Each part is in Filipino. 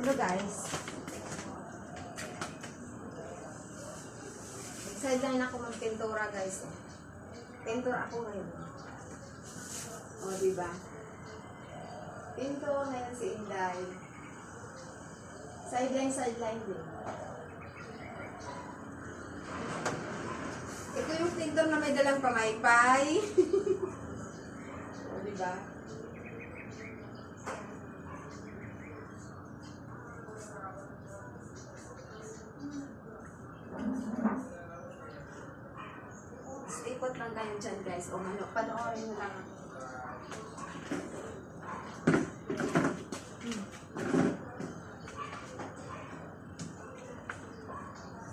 Hello guys. Excited na ako magpintura guys. Pintura ako ngayon. O diba? Pinto ngayon si Inday. Sideline din. Ito yung pintor na may dalang pamaypay. O diba? Ikot lang kayo dyan guys. O panoorin mo lang.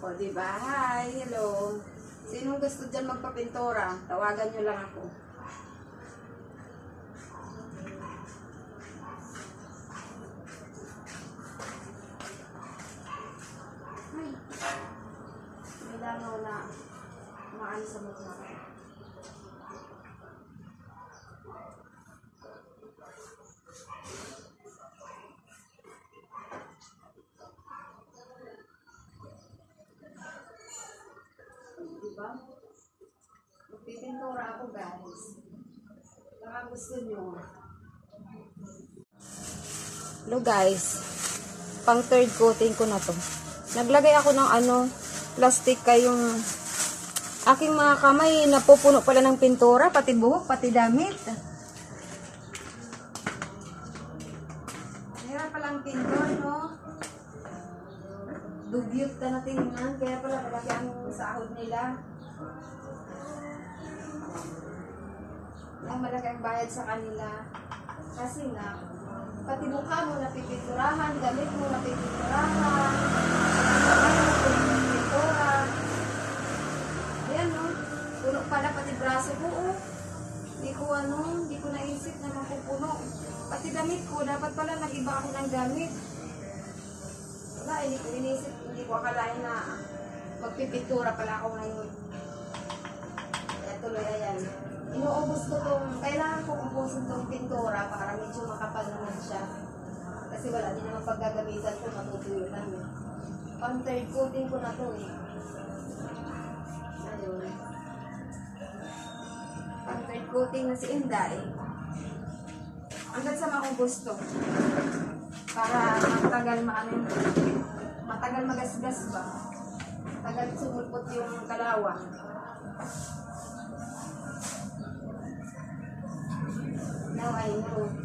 O diba? Hi! Hello! Sinong gusto dyan magpapintura? Tawagan nyo lang ako. Ay! May langaw na umaan sa mukha. Diba? Magpipintura ako guys. Baka gusto nyo. Hello guys. Pang third coating ko na to. Naglagay ako ng plastic kayong aking mga kamay napupuno pala ng pintura, pati buhok, pati damit. Hirap palang pintor, no? Dugyot na natingnan, kaya pala malaki ang sahod nila. Ang malaki ang bayad sa kanila. Kasi nga, pati mukha mo napipinturahan, damit mo napipinturahan, pintura. Ayan no, puno pala pati braso ko, oh. Hindi ko naisip na mapupuno. Pati damit ko, dapat pala nag-iba ako ng damit. Wala, hindi ko inisip, hindi ko akalain na magpipintura pala ako ngayon. Kaya tuloy, ayan. Inuubos ko kailangan ko ubusin itong pintura para medyo makapal naman siya. Kasi wala din naman paggagamitan ko, matutuyunan. Pang third coating ko na to eh. Ayun. Pang third coating na si Inday. Hanggang sa maubos to. Para matagal magasgas ba? Matagal sumulpot yung kalawang. Now I know.